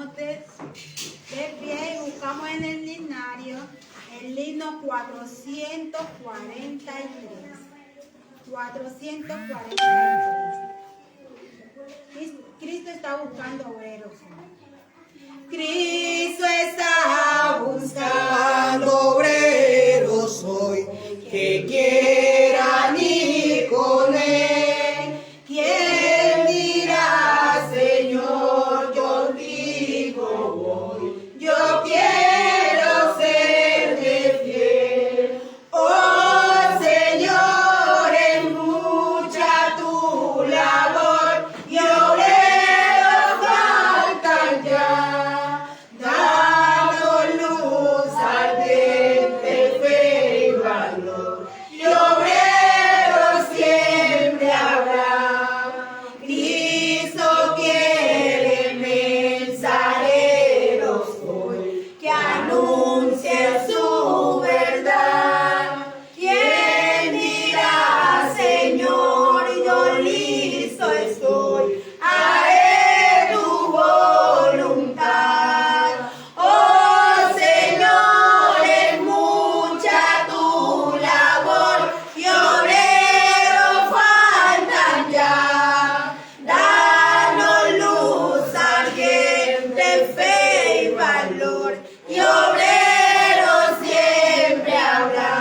Pongámonos de pie y buscamos en el linario el himno 443. 443. Cristo está buscando obreros. Cristo está buscando obreros hoy que quieran ir con Él. ¿Quién dirá, Señor, yo digo hoy, yo quiero serte fiel? Oh Señor, es mucha tu labor y obreros faltan ya. Danos luz ardiente, fe y valor, y obreros siempre habrá. Cristo quiere mensajeros hoy que anuncien su verdad. ¿Quién dirá, Señor, yo listo estoy, haré tu voluntad? Oh Señor, es mucha tu labor y obreros faltan ya. Danos luz ardiente, fe y valor, y obreros siempre habrá.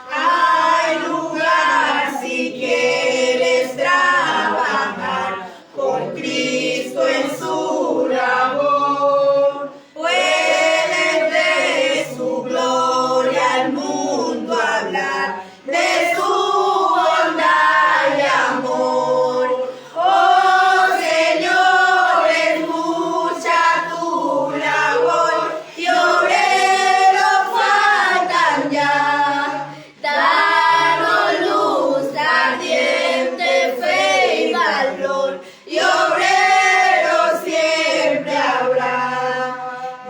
Hay lugar si quieres trabajar con Cristo en su labor. Puedes de su gloria al mundo hablar, de su bondad y amor. Oh Señor, es mucha tu labor y obreros faltan ya. Danos luz ardiente, fe y valor, y obreros siempre habrá.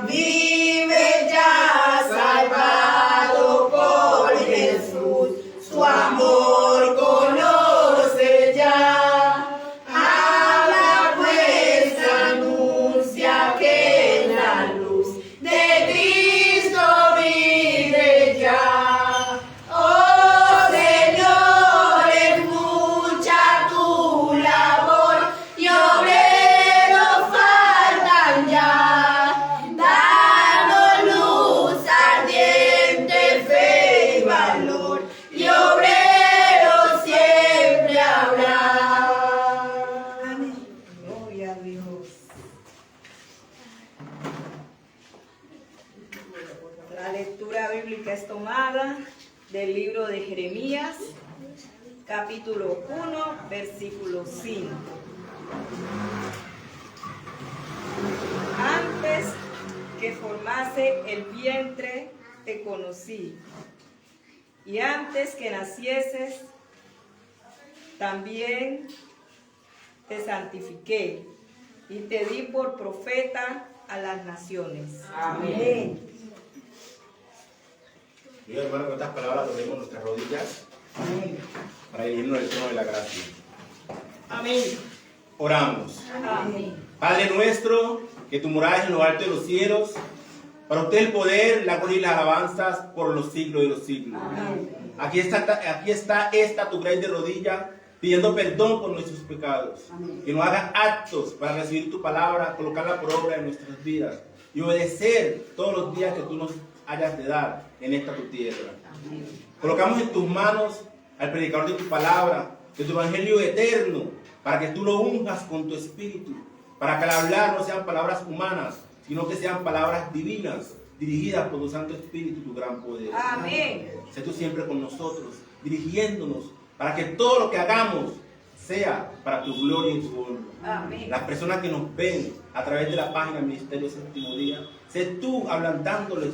Vive ya salvado por Jesús, su amor conoce ya. Habla pues, anuncia que en la luz de Cristo vive ya. Oh Señor, es mucha tu labor y obreros faltan ya. Danos luz ardiente, fe y valor, y obreros siempre habrá. Amén. Gloria a Dios. La lectura bíblica es tomada del libro de Jeremías, capítulo 1, versículo 5. Antes que formase el vientre te conocí, y antes que nacieses también te santifiqué, y te di por profeta a las naciones. Amén. Y hermano, con estas palabras doblegamos nuestras rodillas para dirigirnos al trono de la gracia. Amén. Oramos. Amén. Padre nuestro, que tu morada es en lo alto de los cielos, para usted el poder, la gloria y las alabanzas por los siglos de los siglos. Amén. Aquí está esta tu grey de rodilla, pidiendo perdón por nuestros pecados. Amén. Que nos haga actos para recibir tu palabra, colocarla por obra en nuestras vidas y obedecer todos los días que tú nos hayas de dar en esta tu tierra. Amén. Colocamos en tus manos al predicador de tu palabra, de tu evangelio eterno, para que tú lo unjas con tu espíritu, para que al hablar no sean palabras humanas, sino que sean palabras divinas, dirigidas por tu Santo Espíritu y tu gran poder. Amén. Sé tú siempre con nosotros, dirigiéndonos, para que todo lo que hagamos sea para tu gloria y tu honra. Amén. Las personas que nos ven a través de la página Ministerio Séptimo Día, sé tú ablandándoles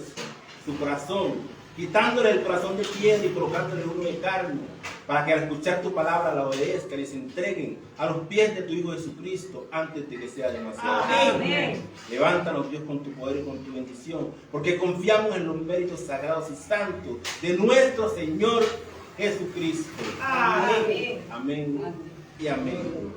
su corazón, quitándole el corazón de piedra y colocándole uno de carne, para que al escuchar tu palabra la obedezcan y se entreguen a los pies de tu Hijo Jesucristo antes de que sea demasiado. Amén. Levántanos, Dios, con tu poder y con tu bendición, porque confiamos en los méritos sagrados y santos de nuestro Señor Jesucristo. Amén. Amén y amén.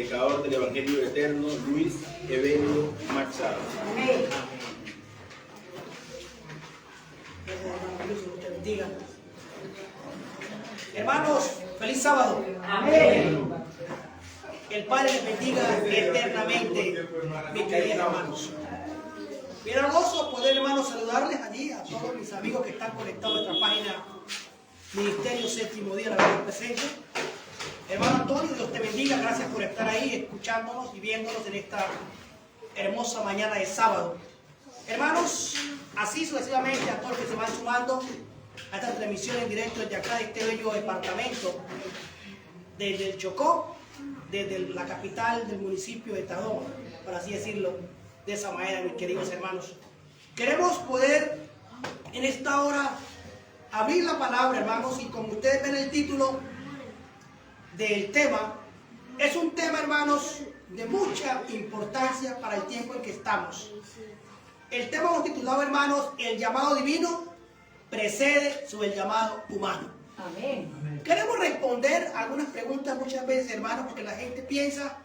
predicador del Evangelio Eterno, Luis Evelio Machado. Amén. Dios te bendiga. Hermanos, feliz sábado. Amén. El Padre les bendiga eternamente, mis queridos hermanos. Me da gozo poder, hermanos, saludarles allí a todos mis amigos que están conectados a nuestra página Ministerio Séptimo Día, la verdad presente. Hermano Antonio, Dios te bendiga, gracias por estar ahí, escuchándonos y viéndonos en esta hermosa mañana de sábado. Hermanos, así sucesivamente a todos los que se van sumando a esta transmisión en directo desde acá, de este bello departamento, desde el Chocó, desde la capital del municipio de Tadó, por así decirlo, de esa manera, mis queridos hermanos. Queremos poder en esta hora abrir la palabra, hermanos, y como ustedes ven el título del tema, es un tema, hermanos, de mucha importancia para el tiempo en que estamos. El tema hemos titulado, hermanos, el llamado divino precede sobre el llamado humano. Amén. Queremos responder algunas preguntas muchas veces, hermanos, porque la gente piensa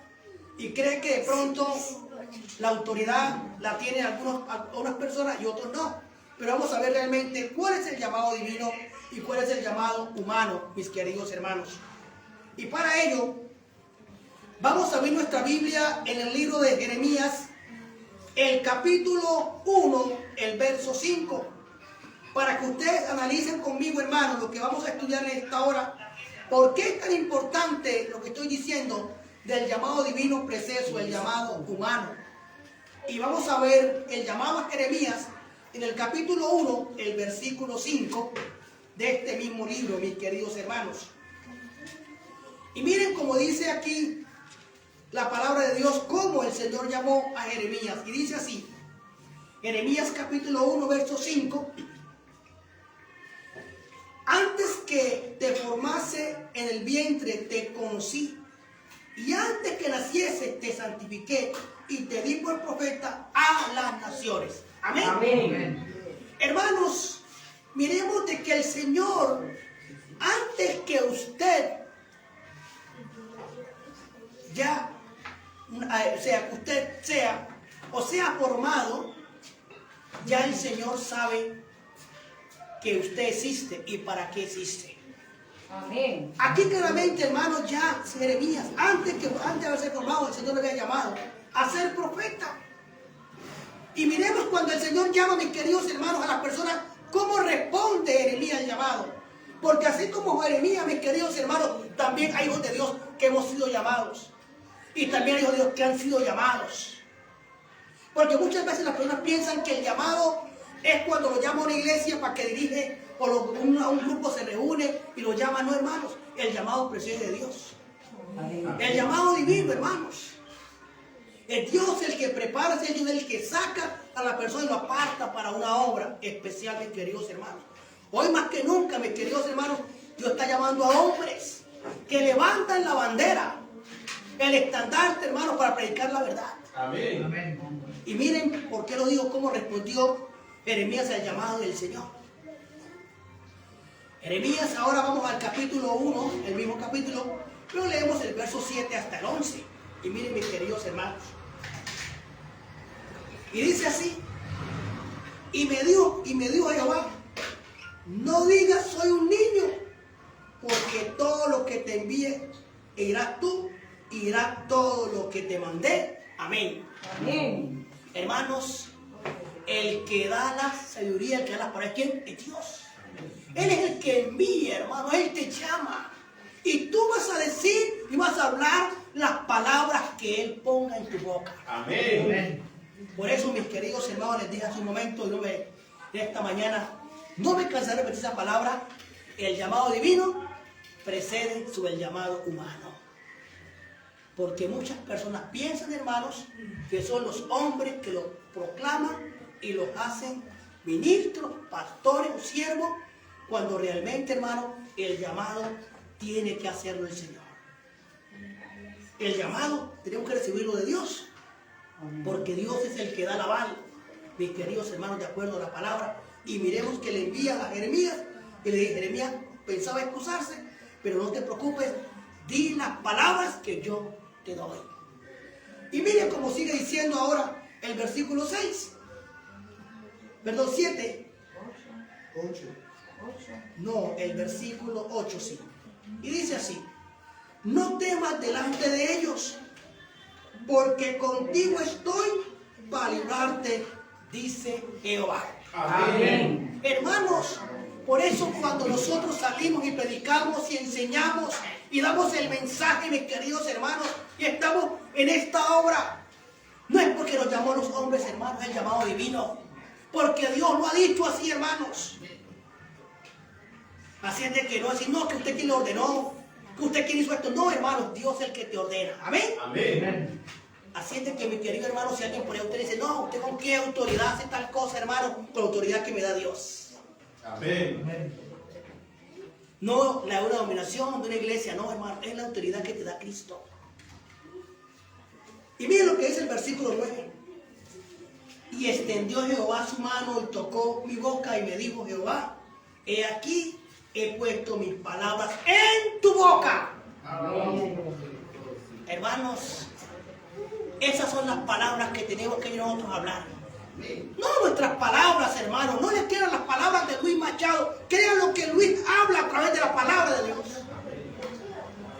y cree que de pronto la autoridad la tienen algunas personas y otros no. Pero vamos a ver realmente cuál es el llamado divino y cuál es el llamado humano, mis queridos hermanos. Y para ello, vamos a abrir nuestra Biblia en el libro de Jeremías, el capítulo 1, el verso 5. Para que ustedes analicen conmigo, hermanos, lo que vamos a estudiar en esta hora. ¿Por qué es tan importante lo que estoy diciendo del llamado divino preceso, el llamado humano? Y vamos a ver el llamado a Jeremías en el capítulo 1, el versículo 5 de este mismo libro, mis queridos hermanos. Y miren cómo dice aquí la palabra de Dios, cómo el Señor llamó a Jeremías. Y dice así, Jeremías capítulo 1, verso 5. Antes que te formase en el vientre te conocí, y antes que naciese te santifiqué y te di por profeta a las naciones. Amén. Amén. Hermanos, miremos de que el Señor, antes que usted ya sea formado, ya el Señor sabe que usted existe y para qué existe. Amén. Aquí claramente, hermanos, ya Jeremías, antes de haberse formado, el Señor le había llamado a ser profeta. Y miremos cuando el Señor llama, mis queridos hermanos, a las personas, cómo responde Jeremías al llamado. Porque así como Jeremías, mis queridos hermanos, también hay hijos de Dios que hemos sido llamados. Y también hay hijos de Dios que han sido llamados. Porque muchas veces las personas piensan que el llamado es cuando lo llama a una iglesia para que dirige, o un grupo se reúne y lo llama. No, hermanos, el llamado precede de Dios. Amén. El llamado divino, hermanos. Es Dios el que prepara, es Dios el que saca a la persona y lo aparta para una obra especial, mis queridos hermanos. Hoy más que nunca, mis queridos hermanos, Dios está llamando a hombres que levantan la bandera, el estandarte, hermanos, para predicar la verdad. Amén. Amén. Y miren por qué lo digo, cómo respondió Jeremías al llamado del Señor. Jeremías, ahora vamos al capítulo 1, el mismo capítulo, pero leemos el verso 7 hasta el 11. Y miren, mis queridos hermanos. Y dice así, y me dijo Jehová, no digas soy un niño, porque todo lo que te envíe irás tú, irá todo lo que te mandé. Amén. Amén. Hermanos, el que da la sabiduría, el que da las palabras, ¿quién? Es Dios. Él es el que envía, hermano, Él te llama. Y tú vas a decir y vas a hablar las palabras que Él ponga en tu boca. Amén. Amén. Por eso, mis queridos hermanos, les dije hace un momento, de esta mañana, no me cansaré de repetir esa palabra, el llamado divino precede sobre el llamado humano. Porque muchas personas piensan, hermanos, que son los hombres que lo proclaman y los hacen ministros, pastores o siervos, cuando realmente, hermano, el llamado tiene que hacerlo el Señor. El llamado tenemos que recibirlo de Dios, porque Dios es el que da la aval, mis queridos hermanos, de acuerdo a la palabra. Y miremos que le envía a Jeremías, y le dije, Jeremías pensaba excusarse, pero no te preocupes, di las palabras que yo te doy. Y miren cómo sigue diciendo ahora el versículo 6. Perdón, 7. 8. No, el versículo 8 sí. Y dice así: no temas delante de ellos, porque contigo estoy para librarte, dice Jehová. Amén. Hermanos, por eso cuando nosotros salimos y predicamos y enseñamos y damos el mensaje, mis queridos hermanos, y estamos en esta obra, no es porque nos llamó los hombres, hermanos, el llamado divino, porque Dios lo ha dicho así, hermanos. Así es de que no decir, no, que usted quien lo ordenó, que usted quien hizo esto. No, hermanos, Dios es el que te ordena. Amén. Amén. Así es de que, mi querido hermano, si alguien por ahí usted dice, no, ¿usted con qué autoridad hace tal cosa, hermano? Con la autoridad que me da Dios. Amén. No la una dominación de una iglesia, no, hermano, es la autoridad que te da Cristo. Y miren lo que dice el versículo 9. Y extendió Jehová su mano y tocó mi boca y me dijo Jehová, he aquí, he puesto mis palabras en tu boca. Amén. Hermanos, esas son las palabras que tenemos que nosotros hablar. No nuestras palabras, hermanos. No les crean las palabras de Luis Machado. Crean lo que Luis habla a través de la palabra de Dios.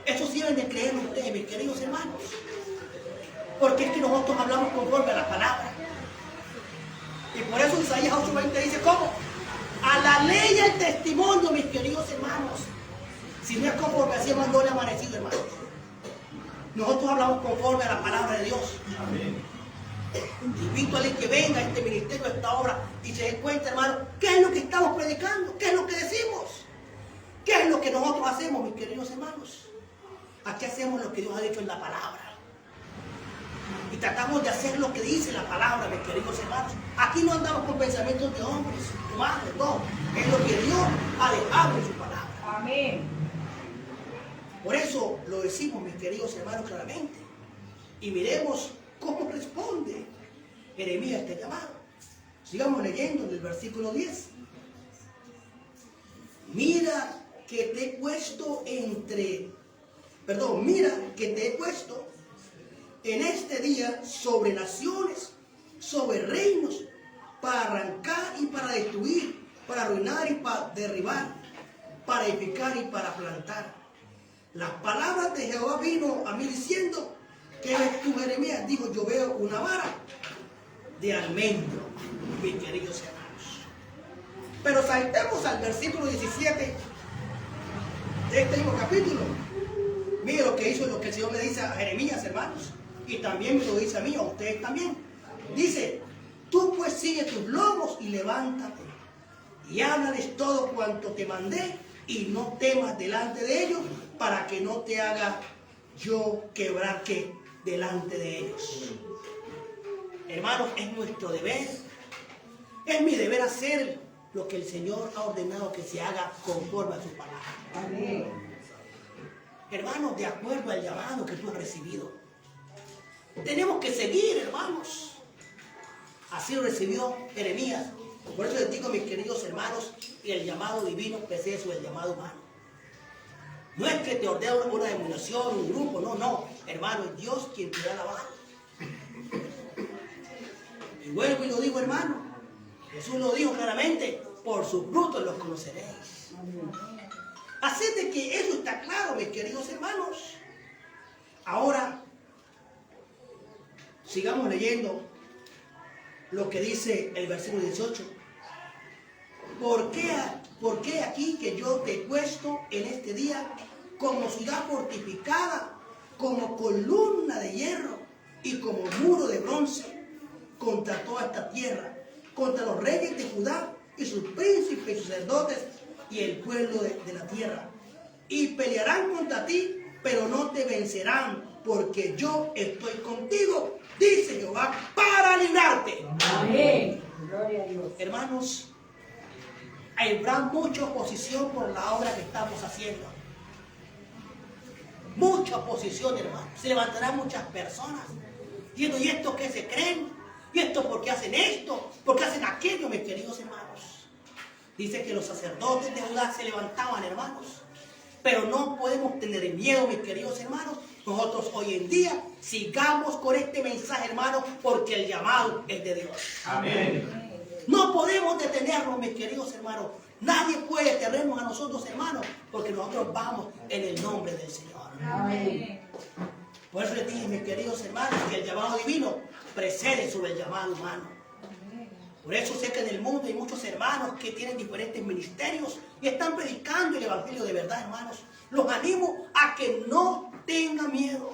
Eso sí deben de creerlo ustedes, mis queridos hermanos. Porque es que nosotros hablamos conforme a la palabra. Y por eso Isaías 8:20 dice, ¿cómo? A la ley y el testimonio, mis queridos hermanos. Si no es conforme así, no le ha amanecido, hermanos. Nosotros hablamos conforme a la palabra de Dios. Amén. Invito a alguien que venga a este ministerio, a esta obra, y se dé cuenta, hermano, qué es lo que estamos predicando, qué es lo que decimos, qué es lo que nosotros hacemos, mis queridos hermanos. Aquí hacemos lo que Dios ha dicho en la palabra. Y tratamos de hacer lo que dice la palabra, mis queridos hermanos. Aquí no andamos con pensamientos de hombres, humanos, no. Es lo que Dios ha dejado en su palabra. Amén. Por eso lo decimos, mis queridos hermanos, claramente. Y miremos cómo responde Jeremías a este llamado. Sigamos leyendo en el versículo 10. Mira que te he puesto mira que te he puesto en este día sobre naciones, sobre reinos, para arrancar y para destruir, para arruinar y para derribar, para edificar y para plantar. Las palabras de Jehová vino a mí diciendo, ¿qué ves tú, Jeremías? Dijo, yo veo una vara de almendro, mis queridos hermanos. Pero saltemos al versículo 17 de este mismo capítulo. Mire lo que hizo, lo que el Señor le dice a Jeremías, hermanos. Y también me lo dice a mí, a ustedes también. Dice, tú pues sigue tus lomos y levántate. Y háblales todo cuanto te mandé y no temas delante de ellos para que no te haga yo quebrar que delante de ellos. Hermanos, es nuestro deber. Es mi deber hacer lo que el Señor ha ordenado que se haga conforme a su palabra. Amén. Hermanos, de acuerdo al llamado que tú has recibido. Tenemos que seguir, hermanos. Así lo recibió Jeremías. Por eso les digo, mis queridos hermanos, el llamado divino pese eso, el llamado humano. No es que te ordena una denominación, un grupo, no. Hermano, es Dios quien te da la base. Y vuelvo y lo digo, hermano. Jesús lo dijo claramente, por sus frutos los conoceréis. Así de que eso está claro, mis queridos hermanos. Ahora, sigamos leyendo lo que dice el versículo 18. ¿Por qué aquí que yo te he puesto en este día como ciudad fortificada, como columna de hierro y como muro de bronce contra toda esta tierra, contra los reyes de Judá y sus príncipes y sacerdotes y el pueblo de la tierra? Y pelearán contra ti, pero no te vencerán, porque yo estoy contigo, dice Jehová, para librarte. Amén. Gloria a Dios. Hermanos, habrá mucha oposición por la obra que estamos haciendo. Mucha oposición, hermanos. Se levantarán muchas personas diciendo, ¿y estos qué se creen? ¿Y estos por qué hacen esto? ¿Por qué hacen aquello, mis queridos hermanos? Dice que los sacerdotes de Judá se levantaban, hermanos. Pero no podemos tener miedo, mis queridos hermanos, nosotros hoy en día sigamos con este mensaje, hermano, porque el llamado es de Dios. Amén. No podemos detenernos, mis queridos hermanos. Nadie puede detenernos a nosotros, hermanos, porque nosotros vamos en el nombre del Señor. Amén. Por eso les dije, mis queridos hermanos, que el llamado divino precede sobre el llamado humano. Por eso sé que en el mundo hay muchos hermanos que tienen diferentes ministerios y están predicando el evangelio de verdad, hermanos. Los animo a que no tengan miedo,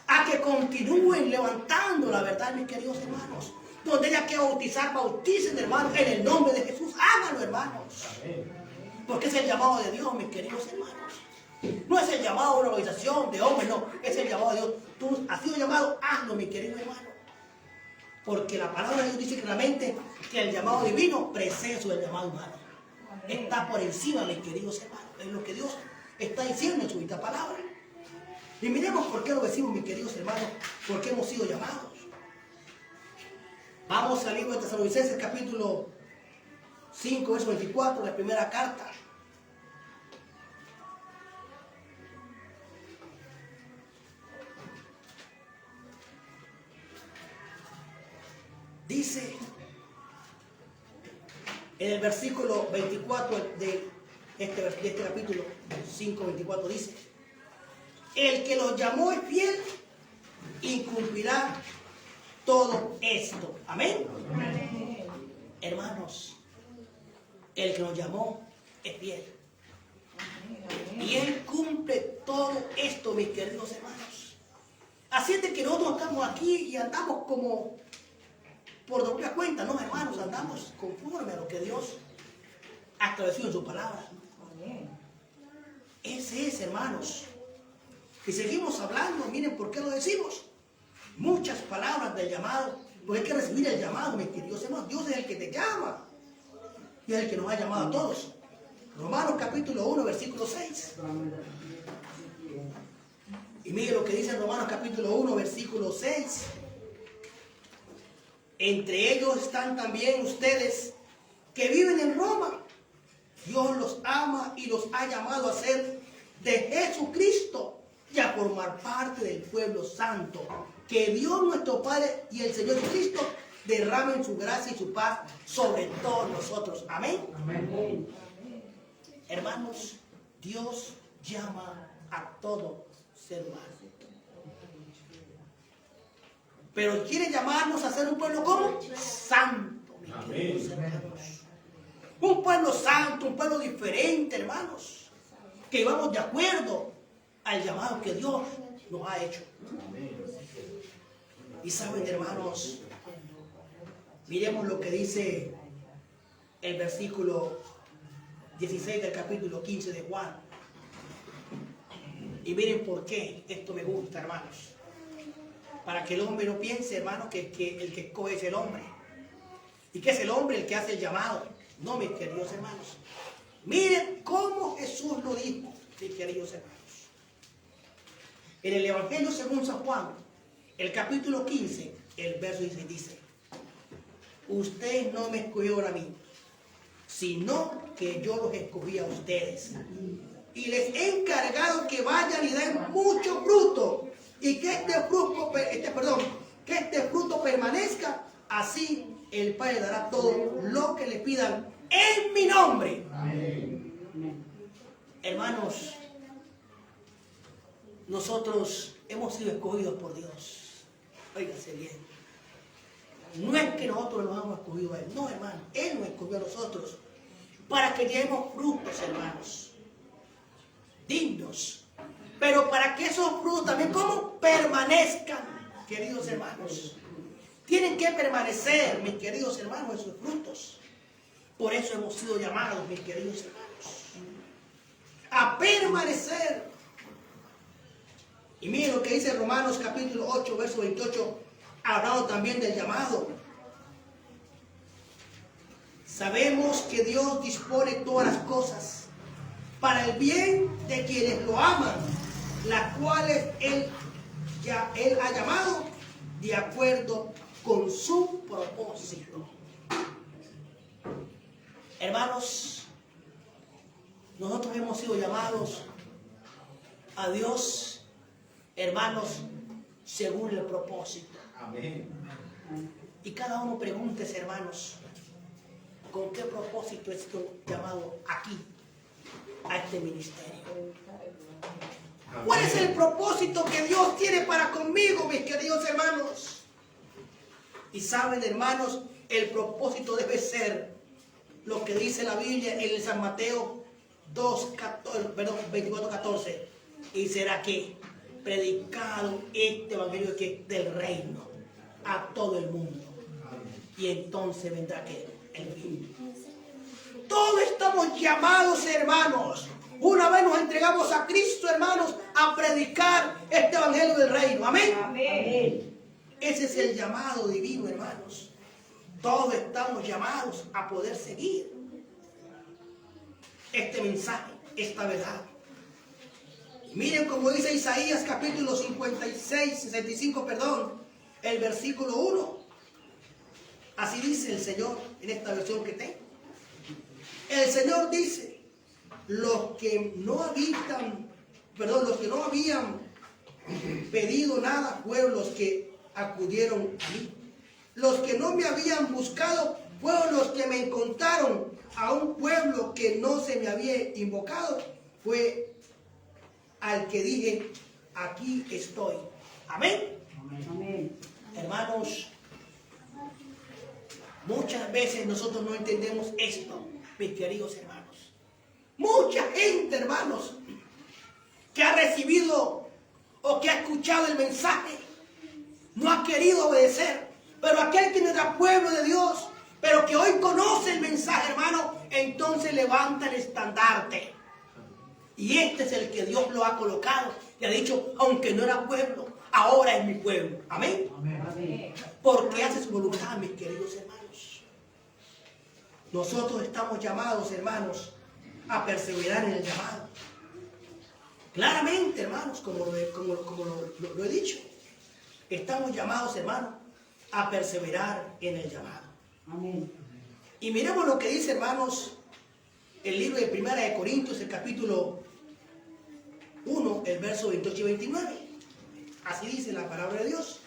a que continúen levantando la verdad, mis queridos hermanos. Donde haya que bautizar, bauticen, hermanos, en el nombre de Jesús. Háganlo, hermanos. Porque es el llamado de Dios, mis queridos hermanos. No es el llamado de una organización de hombres, no. Es el llamado de Dios. Tú has sido llamado, hazlo, mi querido hermano. Porque la palabra de Dios dice claramente que el llamado divino precede sobre el llamado humano. Está por encima, mis queridos hermanos. Es lo que Dios está diciendo en su bendita palabra. Y miremos por qué lo decimos, mis queridos hermanos, por qué hemos sido llamados. Vamos al libro de Tesalonicenses, capítulo 5, verso 24, la primera carta. Dice en el versículo 24 de este capítulo 5, 24, dice: el que los llamó es fiel y cumplirá todo esto. Amén. Amén. Hermanos, el que nos llamó es fiel. Y Él cumple todo esto, mis queridos hermanos. Así es de que nosotros estamos aquí y andamos como por doble cuenta, no, hermanos, andamos conforme a lo que Dios ha establecido en su palabra. Ese es, hermanos. Y seguimos hablando, miren por qué lo decimos. Muchas palabras del llamado, porque hay que recibir el llamado, mis queridos hermanos. Dios es el que te llama y es el que nos ha llamado a todos. Romanos capítulo 1, versículo 6. Y mire lo que dice Romanos capítulo 1, versículo 6. Entre ellos están también ustedes que viven en Roma. Dios los ama y los ha llamado a ser de Jesucristo y a formar parte del pueblo santo. Que Dios nuestro Padre y el Señor Jesucristo derramen su gracia y su paz sobre todos nosotros. Amén. Amén. Hermanos, Dios llama a todo ser humano. Pero quiere llamarnos a ser un pueblo como santo, mis queridos hermanos. Un pueblo santo, un pueblo diferente, hermanos. Que vamos de acuerdo al llamado que Dios nos ha hecho. Y saben, hermanos, miremos lo que dice el versículo 16 del capítulo 15 de Juan. Y miren por qué esto me gusta, hermanos. Para que el hombre no piense, hermano, que el que escoge es el hombre. Y que es el hombre el que hace el llamado. No, mis queridos hermanos. Miren cómo Jesús lo dijo, mis queridos hermanos. En el Evangelio según San Juan, el capítulo 15, el verso 16 dice: ustedes no me escogieron a mí, sino que yo los escogí a ustedes. Y les he encargado que vayan y den mucho fruto. Y que este fruto permanezca, así el Padre dará todo lo que le pidan en mi nombre. Amén. Hermanos, nosotros hemos sido escogidos por Dios. Óigase bien. No es que nosotros nos hemos escogido a Él, no, hermano. Él nos escogió a nosotros para que llevemos frutos, hermanos, dignos. Pero para que esos frutos también, ¿cómo? Permanezcan, queridos hermanos. Tienen que permanecer, mis queridos hermanos, esos frutos. Por eso hemos sido llamados, mis queridos hermanos, a permanecer. Y miren lo que dice Romanos capítulo 8, verso 28, hablando también del llamado. Sabemos que Dios dispone todas las cosas para el bien de quienes lo aman, las cuales Él ha llamado de acuerdo con su propósito. Hermanos, nosotros hemos sido llamados a Dios, hermanos, según el propósito. Amén. Y cada uno pregúntese, hermanos, ¿con qué propósito estoy llamado aquí, a este ministerio? ¿Cuál es el propósito que Dios tiene para conmigo, mis queridos hermanos? Y saben, hermanos, el propósito debe ser lo que dice la Biblia en el San Mateo 24:14. Y será que predicado este evangelio del reino a todo el mundo. Y entonces vendrá que el fin. Todos estamos llamados, hermanos. Una vez nos entregamos a Cristo, hermanos, a predicar este evangelio del reino. Amén. Amén. Ese es el llamado divino, hermanos. Todos estamos llamados a poder seguir este mensaje, esta verdad. Y miren como dice Isaías capítulo 65, el versículo 1. Así dice el Señor en esta versión que tengo. El Señor dice: los que no habían pedido nada fueron los que acudieron a mí. Los que no me habían buscado fueron los que me encontraron. A un pueblo que no se me había invocado fue al que dije: aquí estoy. Amén. Amén. Hermanos, muchas veces nosotros no entendemos esto, mis queridos hermanos. Mucha gente, hermanos, que ha recibido o que ha escuchado el mensaje, no ha querido obedecer. Pero aquel que no era pueblo de Dios, pero que hoy conoce el mensaje, hermano, entonces levanta el estandarte. Y este es el que Dios lo ha colocado. Y ha dicho: aunque no era pueblo, ahora es mi pueblo. Amén. Amén. Porque hace su voluntad, mis queridos hermanos. Nosotros estamos llamados, hermanos, a perseverar en el llamado. Claramente, hermanos, como lo he dicho, estamos llamados, hermanos, a perseverar en el llamado. Amén. Y miremos lo que dice, hermanos, el libro de 1 de Corintios, el capítulo 1, el verso 28 y 29. Así dice la palabra de Dios.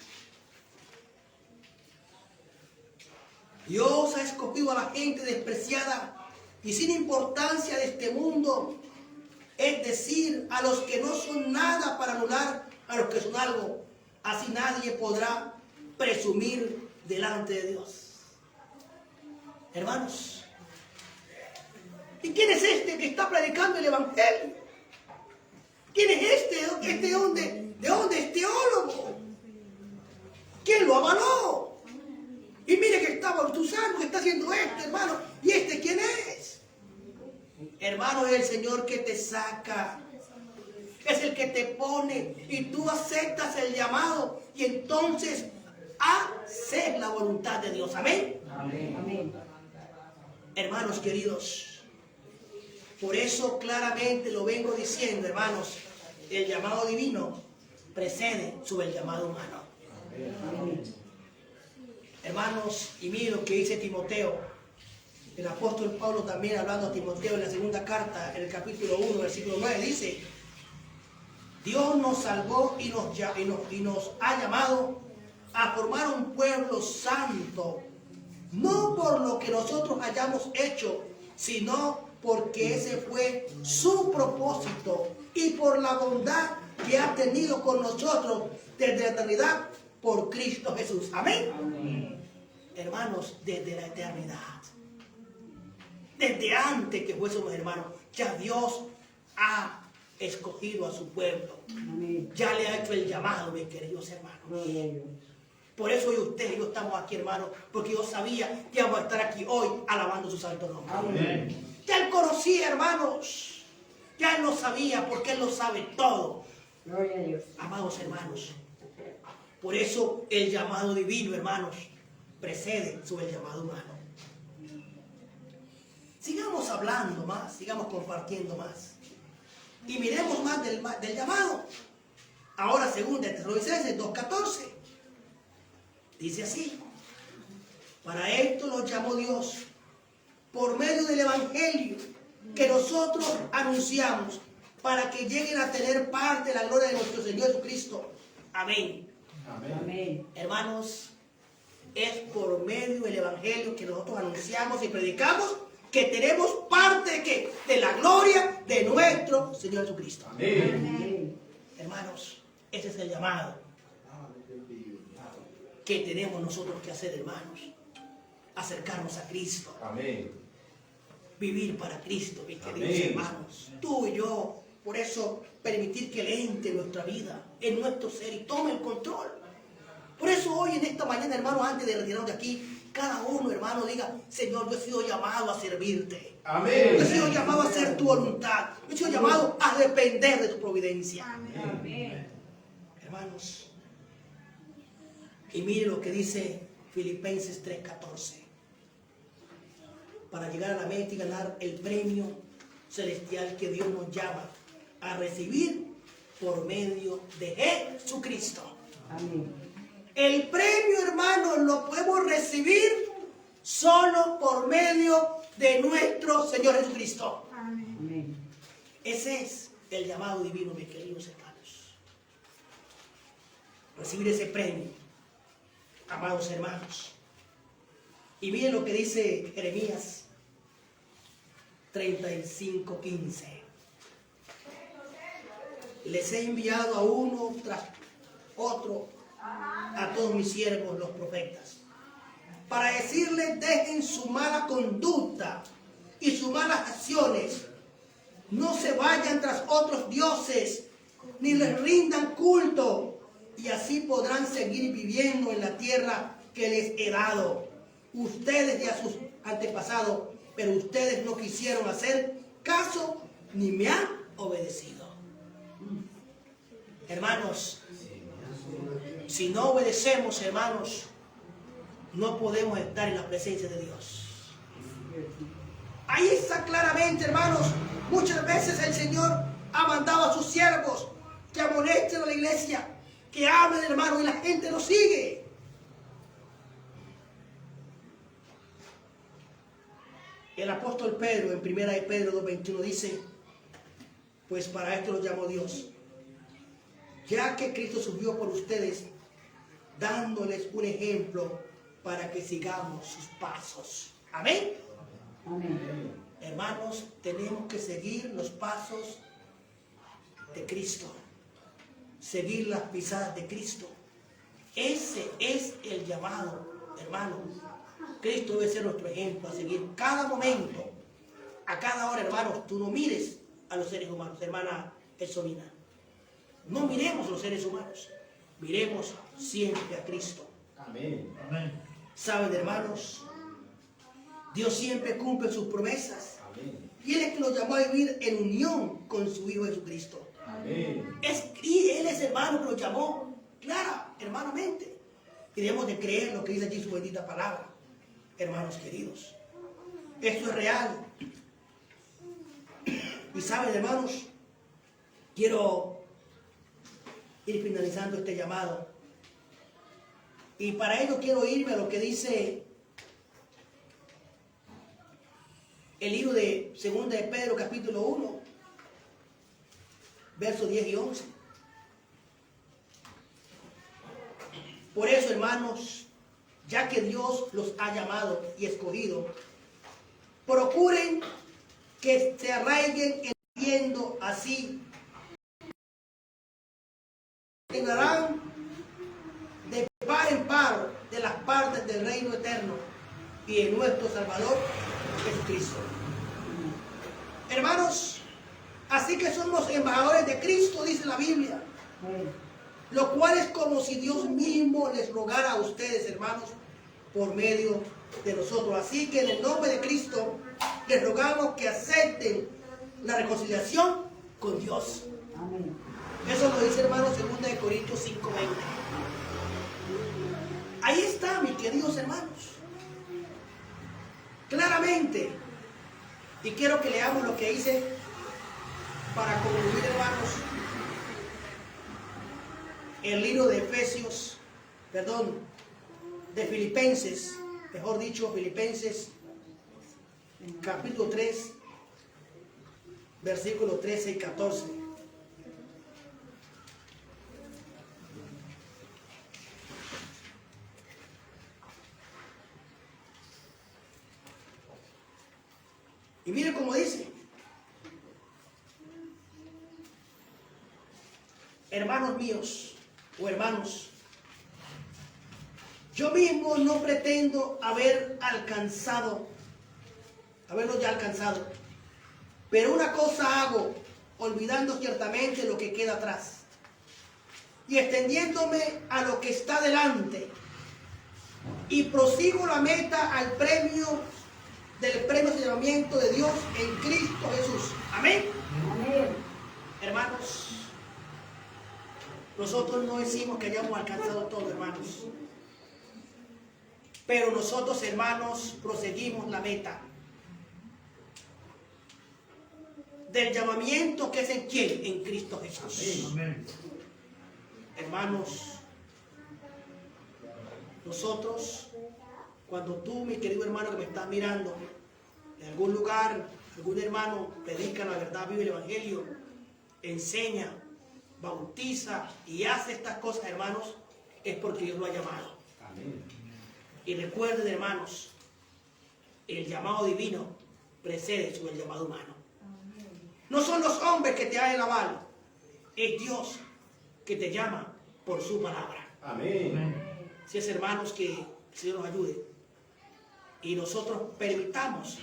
Dios ha escogido a la gente despreciada y sin importancia de este mundo, es decir, a los que no son nada para anular a los que son algo. Así nadie podrá presumir delante de Dios. Hermanos, ¿y quién es este que está predicando el evangelio? ¿Quién es este? ¿De dónde es teólogo? ¿Quién lo avaló? Y mire que está bautizando, que está haciendo esto, hermano. ¿Y este quién es? Hermano, es el Señor que te saca. Es el que te pone. Y tú aceptas el llamado. Y entonces haces la voluntad de Dios. Amén. Amén. Hermanos queridos, por eso claramente lo vengo diciendo, hermanos. El llamado divino precede sobre el llamado humano. Amén. Hermanos, y miren lo que dice Timoteo. El apóstol Pablo también, hablando a Timoteo en la segunda carta, en el capítulo 1, versículo 9, dice: Dios nos salvó y nos ha llamado a formar un pueblo santo, no por lo que nosotros hayamos hecho, sino porque ese fue su propósito y por la bondad que ha tenido con nosotros desde la eternidad por Cristo Jesús. Amén. Amén. Hermanos, desde la eternidad, desde antes que fuésemos hermanos, ya Dios ha escogido a su pueblo. Amén. Ya le ha hecho el llamado, mis queridos hermanos. Gloria a Dios. Por eso hoy usted y yo estamos aquí, hermanos, porque yo sabía que íbamos a estar aquí hoy alabando su santo nombre. Amén. Ya Él conocía, hermanos. Ya Él lo sabía, porque Él lo sabe todo. Gloria a Dios. Amados hermanos, por eso el llamado divino, hermanos, precede sobre el llamado humano. Sigamos hablando más, sigamos compartiendo más. Y miremos más del llamado. Ahora, según de Tesalonicenses 2:14, dice así: para esto los llamó Dios por medio del evangelio que nosotros anunciamos, para que lleguen a tener parte de la gloria de nuestro Señor Jesucristo. Amén. Amén. Hermanos, es por medio del Evangelio que nosotros anunciamos y predicamos que tenemos parte de ¿qué? De la gloria de nuestro Señor Jesucristo. Amén. Hermanos, ese es el llamado que tenemos nosotros que hacer, hermanos. Acercarnos a Cristo. Amén. Vivir para Cristo, mis queridos Amén. hermanos. Tú y yo, por eso, permitir que Él entre en nuestra vida, en nuestro ser y tome el control. Por eso hoy, en esta mañana, hermanos, antes de retirarnos de aquí, cada uno, hermano, diga: Señor, yo he sido llamado a servirte. Amén. Yo he sido llamado a hacer tu voluntad. Yo he sido llamado a depender de tu providencia. Amén. Hermanos, y mire lo que dice Filipenses 3:14. Para llegar a la meta y ganar el premio celestial que Dios nos llama a recibir por medio de Jesucristo. Amén. El premio, hermanos, lo podemos recibir solo por medio de nuestro Señor Jesucristo. Amén. Amén. Ese es el llamado divino, mis queridos hermanos. Recibir ese premio, amados hermanos. Y miren lo que dice Jeremías 35:15. Les he enviado a uno tras otro a todos mis siervos, los profetas, para decirles: dejen su mala conducta y sus malas acciones. No se vayan tras otros dioses, ni les rindan culto, y así podrán seguir viviendo en la tierra que les he dado. Ustedes y a sus antepasados, pero ustedes no quisieron hacer caso ni me han obedecido. Hermanos, si no obedecemos, hermanos, no podemos estar en la presencia de Dios. Ahí está claramente, hermanos. Muchas veces el Señor ha mandado a sus siervos que amonesten a la iglesia, que hablen, hermanos, y la gente lo sigue. El apóstol Pedro, en 1 de Pedro 2:21, dice: pues para esto los llamó Dios, ya que Cristo sufrió por ustedes, dándoles un ejemplo para que sigamos sus pasos. Amén. Amén. Hermanos, tenemos que seguir los pasos de Cristo, seguir las pisadas de Cristo. Ese es el llamado, hermanos. Cristo debe ser nuestro ejemplo a seguir cada momento, a cada hora, hermanos. Tú no mires a los seres humanos, hermana Elsolina. No miremos a los seres humanos, miremos siempre a Cristo. Amén. ¿Saben, hermanos? Dios siempre cumple sus promesas. Amén. Y Él es que nos llamó a vivir en unión con su Hijo Jesucristo. Amén. Él es hermano que nos llamó, clara, hermanamente. Y debemos de creer lo que dice aquí su bendita palabra, hermanos queridos. Esto es real. Y saben, hermanos, quiero ir finalizando este llamado. Y para ello quiero irme a lo que dice el libro de 2 de Pedro, capítulo 1, versos 10 y 11. Por eso, hermanos, ya que Dios los ha llamado y escogido, procuren que se arraiguen viendo así. Tendrán de par en par de las partes del reino eterno y de nuestro Salvador Jesucristo. Hermanos, así que somos embajadores de Cristo, dice la Biblia, lo cual es como si Dios mismo les rogara a ustedes, hermanos, por medio de nosotros. Así que en el nombre de Cristo les rogamos que acepten la reconciliación con Dios. Amén. Eso lo dice, hermanos, 2 de Corintios 5:20. Ahí está, mis queridos hermanos, claramente. Y quiero que leamos lo que dice para concluir, hermanos, el libro de de Filipenses, mejor dicho, Filipenses, capítulo 3, versículos 13 y 14. Y miren cómo dice: hermanos míos o hermanos, yo mismo no pretendo haberlo ya alcanzado, pero una cosa hago, olvidando ciertamente lo que queda atrás y extendiéndome a lo que está delante, y prosigo la meta al premio del llamamiento de Dios en Cristo Jesús. Amén. Amén. Hermanos, nosotros no decimos que hayamos alcanzado todo, hermanos, pero nosotros, hermanos, proseguimos la meta del llamamiento que es en quién, en Cristo Jesús. Amén. Hermanos, nosotros, cuando tú, mi querido hermano que me estás mirando, en algún lugar, algún hermano predica la verdad, vive el evangelio, enseña, bautiza y hace estas cosas, hermanos, es porque Dios lo ha llamado. Amén. Y recuerden, hermanos, el llamado divino precede sobre el llamado humano. No son los hombres que te hacen la bala, es Dios que te llama por su palabra. Amén. Si es, hermanos, que el Señor nos ayude y nosotros permitamos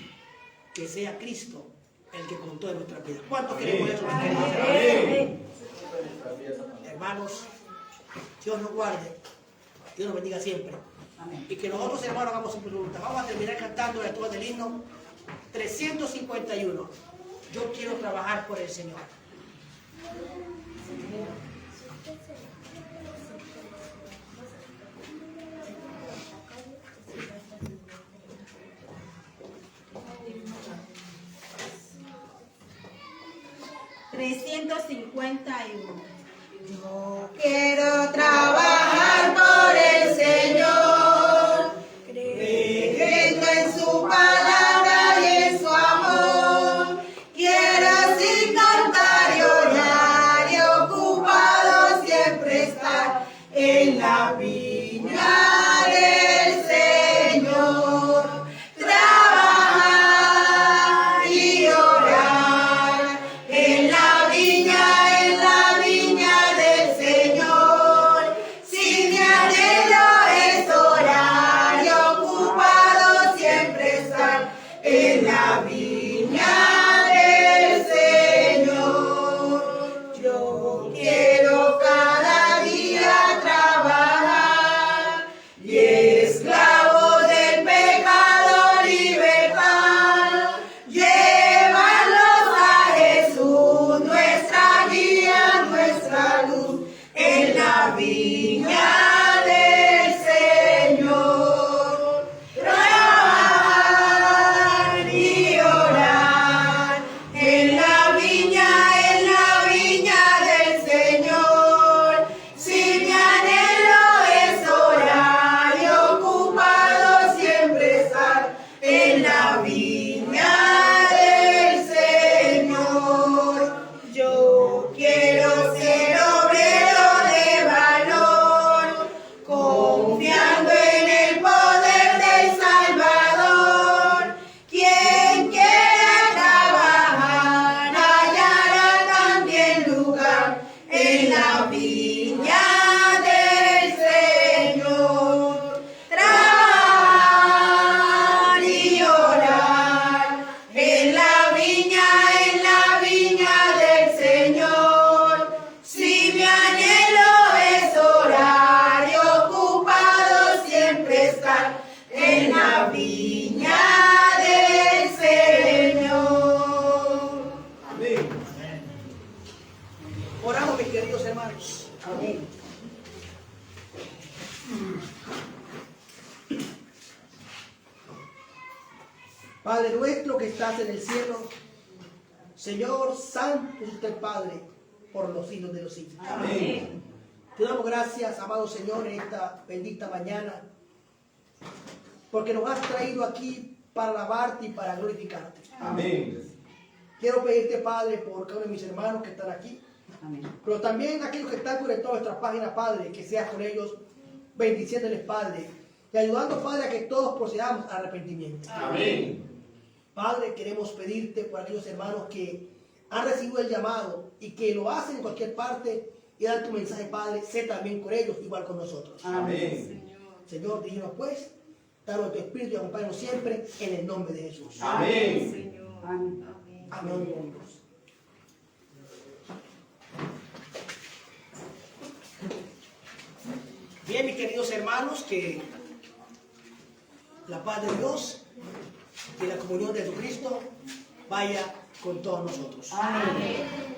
que sea Cristo el que contó de nuestras vidas. ¿Cuántos queremos eso? Amén. Hermanos, Dios nos guarde, Dios nos bendiga siempre. Amén. Y que nosotros, hermanos, hagamos siempre preguntas. Vamos a terminar cantando la lectura del himno 351. Yo quiero trabajar por el Señor. Yo quiero trabajar por el Señor, creyendo en su palabra y en su amor. Quiero así cantar y orar y ocupado siempre estar en la viña del Señor. Trabajar y orar en la viña del Señor. Si mi anhelo es orar y ocupado siempre estar en la viña del Señor. Yo quiero cada día trabajar y esclavo del pecado libertad, llevarlos a Jesús, nuestra guía, nuestra luz, en la viña del Señor. Trabajar y orar en la viña del Señor. Si mi anhelo es orar y ocupado siempre estar en la viña del Señor. Yo quiero ser obrero de valor, confiando en el poder del Salvador. Quien quiera trabajar hallará también lugar en la viña del Señor. Trabajar y orar en la viña del Señor. Si mi anhelo es orar y ocupado siempre estar en la viña del Señor. Amén. Oramos, mis queridos hermanos. Amén. Padre nuestro que estás en el cielo, Señor, santo es usted, Padre, por los siglos de los siglos. Amén. Te damos gracias, amado Señor, en esta bendita mañana, porque nos has traído aquí para alabarte y para glorificarte. Amén. Quiero pedirte, Padre, por cada uno de mis hermanos que están aquí, Amén. pero también aquellos que están conectados a nuestra página, Padre, que seas con ellos, bendiciéndoles, Padre, y ayudando, Padre, a que todos procedamos al arrepentimiento. Amén. Padre, queremos pedirte por aquellos hermanos que han recibido el llamado y que lo hacen en cualquier parte y dan tu mensaje, Padre, sé también con ellos, igual con nosotros. Amén. Señor, dirígenos pues, danos tu espíritu y acompáñanos siempre en el nombre de Jesús. Amén. Señor. Amén. Amén. Bien, mis queridos hermanos, que la paz de Dios y la comunión de Jesucristo vaya con todos nosotros. Amén.